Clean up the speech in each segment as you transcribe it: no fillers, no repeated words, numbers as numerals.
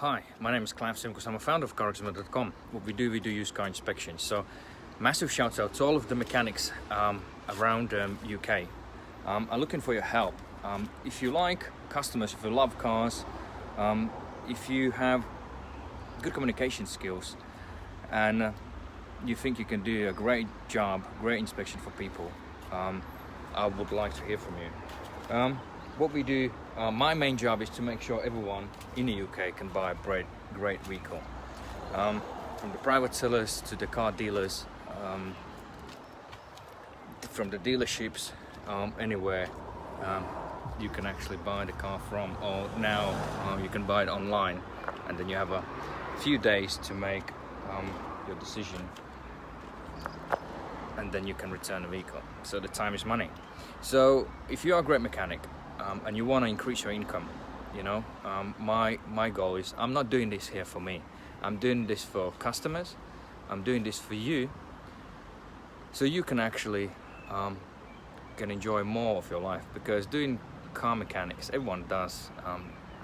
Hi, my name is CarExamer because I'm a founder of CarExamer.com. What we do used car inspections. So massive shout out to all of the mechanics around UK. I'm looking for your help. If you like customers, if you love cars, if you have good communication skills and you think you can do a great job, great inspection for people, I would like to hear from you. What we do, my main job is to make sure everyone in the UK can buy a great vehicle. From the private sellers to the car dealers, from the dealerships, anywhere you can actually buy the car from, or now you can buy it online, and then you have a few days to make your decision, and then you can return the vehicle. So the time is money. So if you are a great mechanic and you want to increase your income, you know, my goal is, I'm not doing this here for me. I'm doing this for customers. I'm doing this for you, so you can actually can enjoy more of your life. Because doing car mechanics, everyone does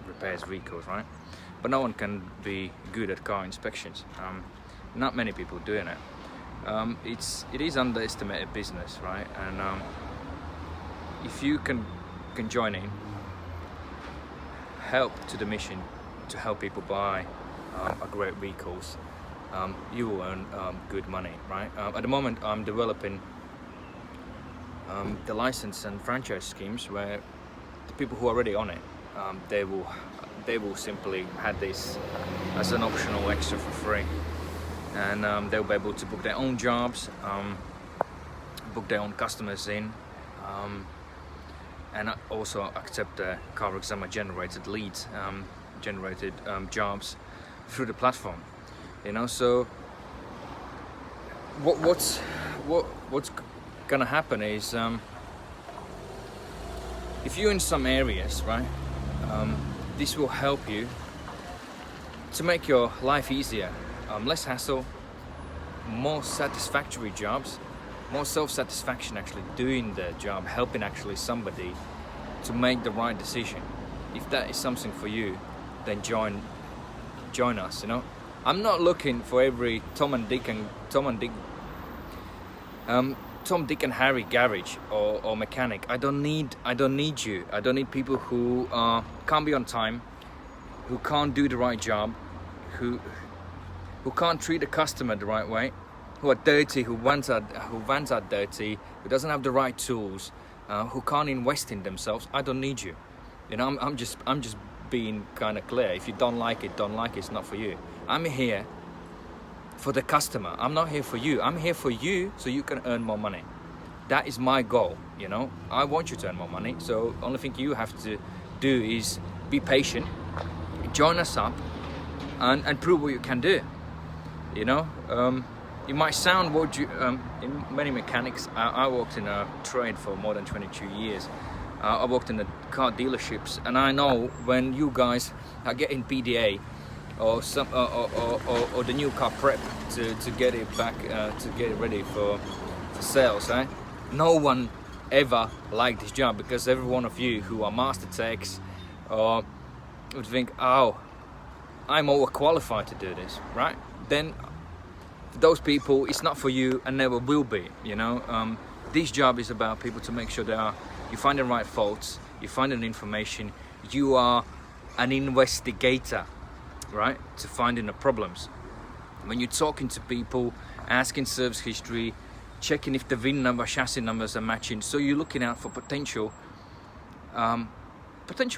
repairs vehicles, right? But no one can be good at car inspections. Not many people doing it. It is underestimated business, right? And if you can join in, help to the mission to help people buy a great vehicles, you will earn good money, right? At the moment, I'm developing the license and franchise schemes where the people who are already on it, they will simply have this as an optional extra for free, and they'll be able to book their own jobs, book their own customers in, and also accept the CarExamer generated leads, generated jobs through the platform. You know, so what's gonna happen is, if you're in some areas, right, this will help you to make your life easier, less hassle, more satisfactory jobs, more self-satisfaction actually doing the job, helping actually somebody to make the right decision. If that is something for you, then join us. You know, I'm not looking for every Tom, Dick and Harry garage or mechanic. I don't need you. I don't need people who can't be on time, who can't do the right job, who can't treat the customer the right way, who are dirty, who vans are dirty, who doesn't have the right tools, who can't invest in themselves. I don't need you. You know, I'm just being kind of clear. If you don't like it, it's not for you. I'm here for the customer. I'm not here for you. I'm here for you so you can earn more money. That is my goal, you know. I want you to earn more money, so only thing you have to do is be patient, join us up, and prove what you can do. You know, it might sound in many mechanics. I worked in a trade for more than 22 years. I worked in the car dealerships, and I know when you guys are getting PDA or the new car prep to get it back, to get it ready for sales, right? No one ever liked this job, because every one of you who are master techs would think, oh, I'm overqualified to do this, right? Then those people, it's not for you and never will be. You know, this job is about people to make sure you find the right faults, you find the information, you are an investigator, right, to finding the problems. When you're talking to people, asking service history, checking if the VIN number, chassis numbers are matching, so you're looking out for potential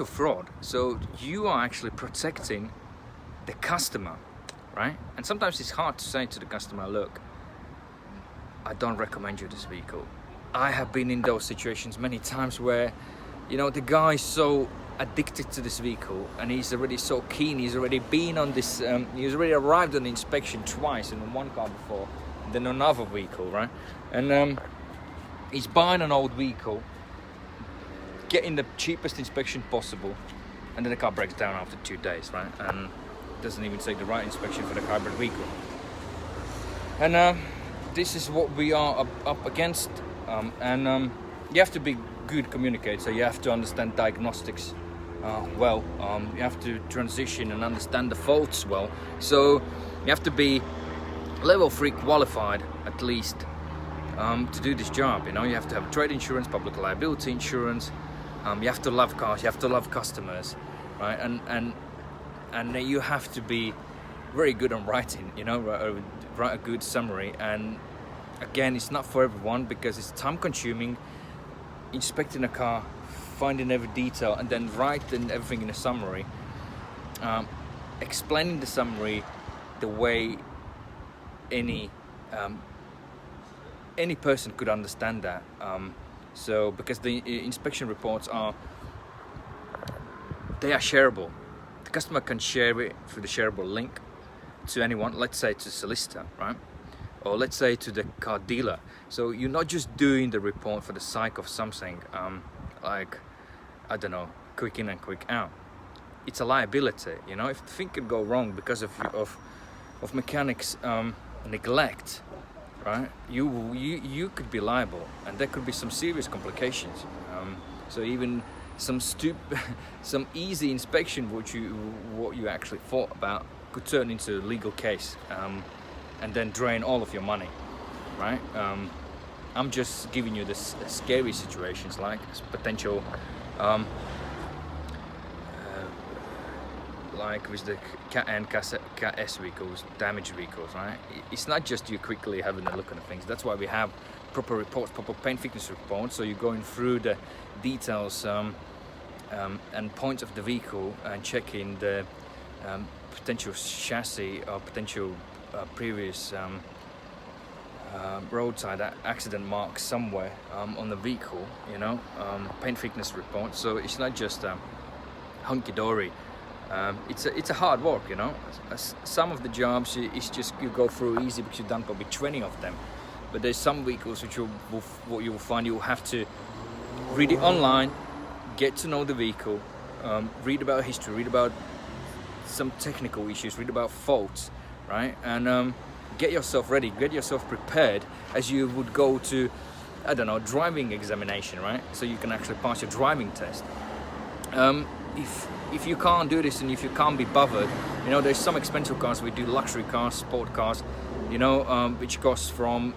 fraud. So you are actually protecting the customer, right? And sometimes it's hard to say to the customer, look, I don't recommend you this vehicle. I have been in those situations many times where, you know, the guy is so addicted to this vehicle and he's already so keen, he's already been on this, he's already arrived on the inspection twice, in one car before, then another vehicle, right? And he's buying an old vehicle, getting the cheapest inspection possible, and then the car breaks down after 2 days, right? And doesn't even take the right inspection for the hybrid vehicle. And this is what we are up against, and you have to be good communicator. You have to understand diagnostics, you have to transition and understand the faults well. So you have to be level 3 qualified at least to do this job. You know, you have to have trade insurance, public liability insurance. You have to love cars. You have to love customers, right? And you have to be very good on writing. You know, write a good summary. And again, it's not for everyone because it's time-consuming. Inspecting a car, finding every detail, and then writing everything in a summary. Explaining the summary the way any person could understand that. So because the inspection reports are shareable, the customer can share it through the shareable link to anyone. Let's say to solicitor, right? Or let's say to the car dealer. So you're not just doing the report for the sake of something like, I don't know, quick in and quick out. It's a liability, you know. If the thing could go wrong because of mechanics neglect, right? You could be liable, and there could be some serious complications. So even some easy inspection, what you actually thought about, could turn into a legal case, and then drain all of your money, right? I'm just giving you this scary situations, like potential, like with the Cat and Cat S vehicles, damaged vehicles, right? It's not just you quickly having a look at the things. That's why we have proper reports, proper paint thickness reports. So you're going through the details and points of the vehicle and checking the potential chassis or potential previous roadside accident marks somewhere on the vehicle, you know, paint thickness report. So it's not just hunky-dory. It's a hard work, you know. Some of the jobs it's just you go through easy because you've done probably 20 of them, but there's some vehicles which what you will find you'll have to read it online, get to know the vehicle, read about history, read about some technical issues, read about faults, right? And get yourself ready, get yourself prepared as you would go to, I don't know, driving examination, right? So you can actually pass your driving test. If you can't do this and if you can't be bothered, you know, there's some expensive cars. We do luxury cars, sport cars, you know, which costs from,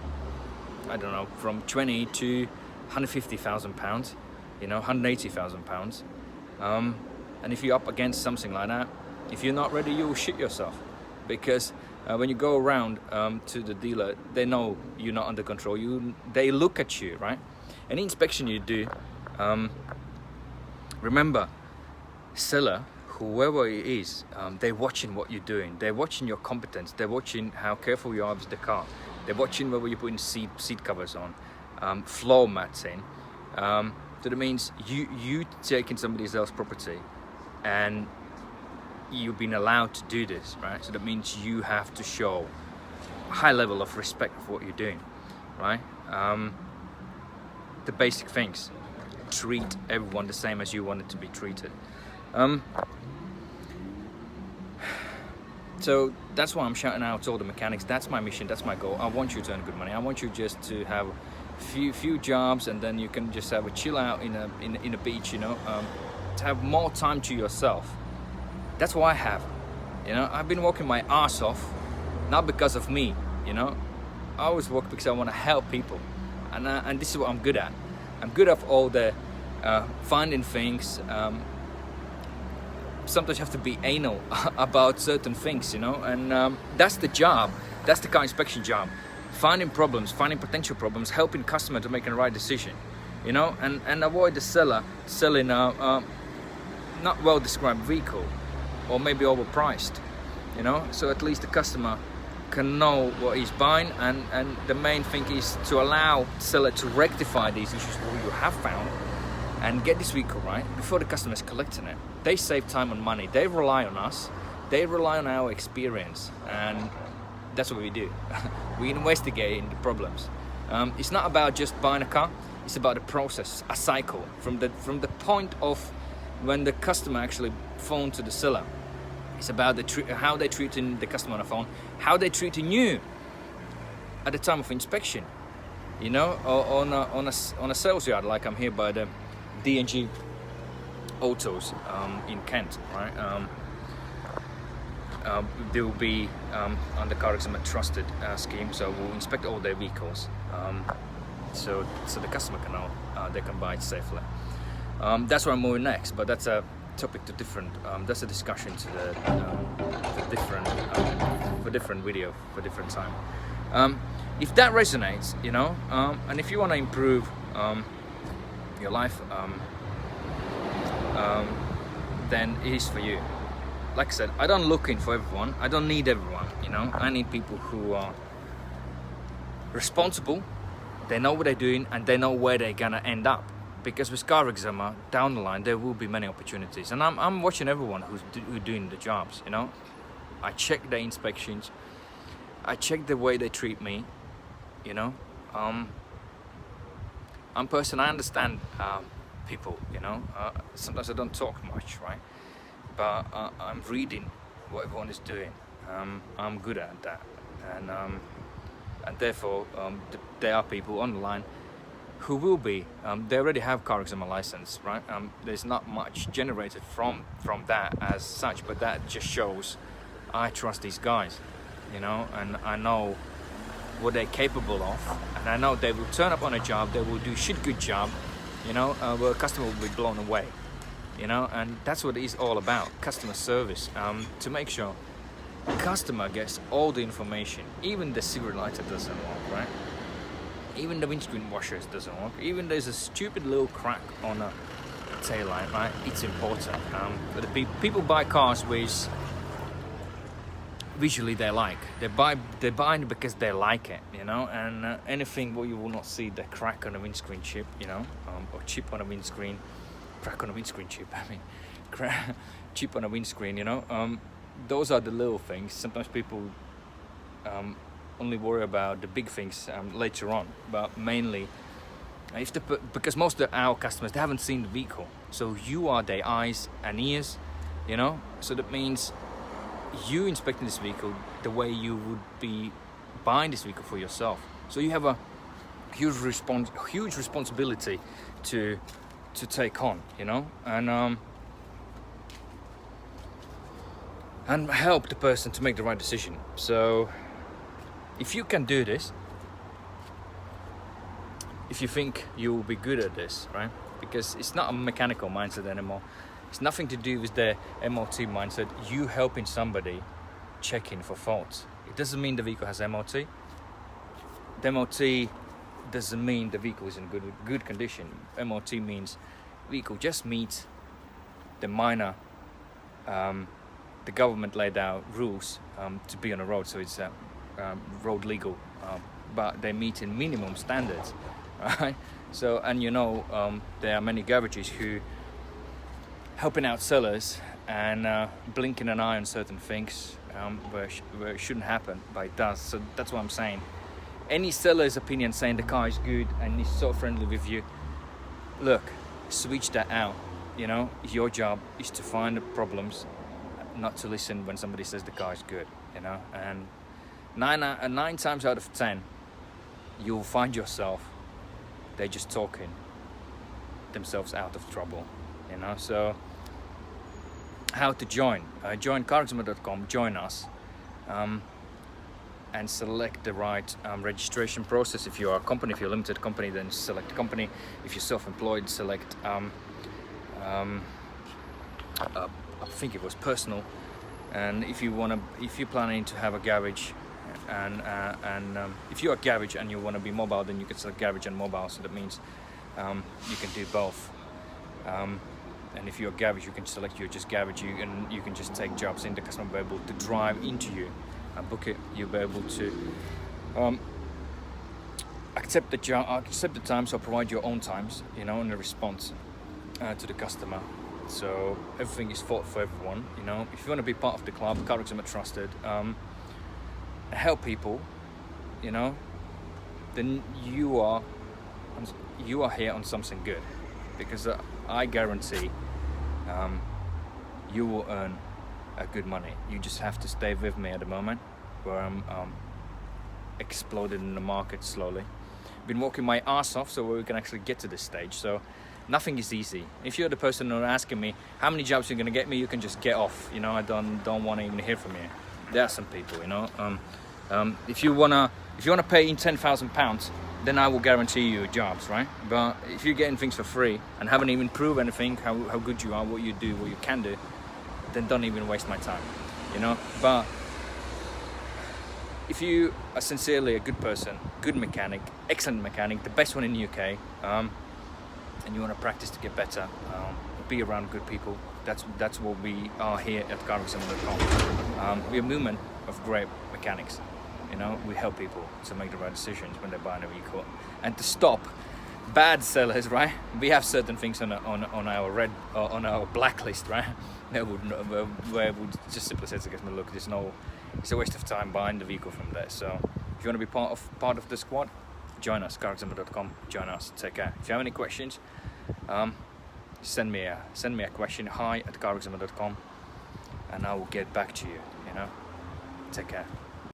I don't know, from 20 to 150,000 pounds, you know, 180,000 pounds. And if you're up against something like that, if you're not ready, you will shit yourself, because when you go around to the dealer, they know you're not under control. They look at you, right? Any inspection you do, remember, seller, whoever it is, they're watching what you're doing. They're watching your competence. They're watching how careful you are with the car. They're watching whether you're putting seat covers on, floor mats in. So that means you taking somebody else's property, and you've been allowed to do this, right? So that means you have to show a high level of respect for what you're doing, right? The basic things. Treat everyone the same as you want it to be treated. So that's why I'm shouting out to all the mechanics. That's my mission, that's my goal. I want you to earn good money. I want you just to have few jobs, and then you can just have a chill out in a beach, you know, to have more time to yourself. That's what I have, you know. I've been working my ass off, not because of me, you know. I always work because I want to help people, and this is what I'm good at. I'm good at all the finding things. Sometimes you have to be anal about certain things, you know, and that's the job. That's the car inspection job. Finding problems, finding potential problems, helping customer to make the right decision, you know, and avoid the seller selling a not well described vehicle, or maybe overpriced, you know. So at least the customer can know what he's buying, and the main thing is to allow the seller to rectify these issues what you have found and get this vehicle right before the customer is collecting it. They save time and money. They rely on us. They rely on our experience, and that's what we do. We investigate the problems. It's not about just buying a car. It's about a process, a cycle from the point of when the customer actually phoned to the seller. It's about how they're treating the customer on the phone, how they're treating you at the time of inspection, you know, or on a sales yard, like I'm here by the D&G autos in Kent, right? They will be under CarExamer trusted scheme, so we'll inspect all their vehicles, so the customer can know they can buy it safely. That's where I'm moving next, but that's a topic to different. That's a discussion to the different for different video for different time. If that resonates, you know, and if you want to improve your life, then it is for you. Like I said, I don't look in for everyone. I don't need everyone, you know. I need people who are responsible. They know what they're doing and they know where they're gonna end up. Because with CarExamer, down the line, there will be many opportunities. And I'm watching everyone who's doing the jobs, you know. I check their inspections. I check the way they treat me, you know. I'm a person, I understand people, you know. Sometimes I don't talk much, right? But I'm reading what everyone is doing. I'm good at that, and therefore there are people on the line who will be. They already have CarExamer license, right? There's not much generated from that as such, but that just shows I trust these guys, you know, and I know what they're capable of, and I know they will turn up on a job, they will do good job, you know, where a customer will be blown away. You know, and that's what it is all about, customer service, to make sure the customer gets all the information. Even the cigarette lighter doesn't work, right? Even the windscreen washers doesn't work. Even there's a stupid little crack on a tail light, right? It's important. But the people buy cars which visually they like. They buy it because they like it, you know. And anything what you will not see, the crack on a windscreen chip, you know, or chip on a windscreen. Crack on a windscreen chip, I mean, chip on a windscreen, you know. Those are the little things. Sometimes people only worry about the big things later on, but mainly because most of our customers, they haven't seen the vehicle, so you are their eyes and ears, you know. So that means you inspecting this vehicle the way you would be buying this vehicle for yourself. So you have a huge responsibility to take on, you know, and help the person to make the right decision. So if you can do this, if you think you will be good at this, right? Because it's not a mechanical mindset anymore. It's nothing to do with the MOT mindset. You helping somebody checking for faults. It doesn't mean the vehicle has MOT. The MOT doesn't mean the vehicle is in good condition. MOT means vehicle just meets the minor, the government laid out rules to be on the road, so it's road legal, but they meet in minimum standards, right? So, and you know, there are many garages who helping out sellers and blinking an eye on certain things where it shouldn't happen, but it does. So that's what I'm saying. Any seller's opinion saying the car is good and is so friendly with you, look, switch that out. You know, your job is to find the problems, not to listen when somebody says the car is good, you know. And nine times out of 10, you'll find yourself, they're just talking themselves out of trouble, you know. So how to join? Join CarExamer.com, join us. And select the right registration process. If you're a company, if you're a limited company, then select a company. If you're self-employed, select I think it was personal. And if you're planning to have a garage, and if you're a garage and you want to be mobile, then you can select garage and mobile. So that means you can do both. And if you're a garage, you can select your just garage. You can just take jobs in. The customer will be able to drive into you and book it. You'll be able to accept the times, or provide your own times, you know, in a response to the customer. So everything is for everyone, you know. If you want to be part of the club, CarExamer Trusted, help people, you know, then you are here on something good, because I guarantee you will earn good money. You just have to stay with me at the moment, where I'm exploded in the market slowly. Been working my ass off so we can actually get to this stage. So nothing is easy. If you're the person who's asking me how many jobs you're gonna get me, you can just get off. You know, I don't want to even hear from you. There are some people, you know. If you wanna pay in £10,000, then I will guarantee you jobs, right? But if you're getting things for free and haven't even proved anything, how good you are, what you do, what you can do, then don't even waste my time, you know. But if you are sincerely a good person, good mechanic, excellent mechanic, the best one in the UK, and you want to practice to get better, be around good people, that's what we are here at CarExamer.com. We're a movement of great mechanics. You know, we help people to make the right decisions when they're buying a vehicle, and to stop bad sellers, right? We have certain things on our blacklist, right? Where we just simply say to customers, look, it's a waste of time buying the vehicle from there. So if you want to be part of the squad, join us, CarExamer.com. Join us. Take care. If you have any questions, send me a question, hi@CarExamer.com, and I will get back to you. You know, take care.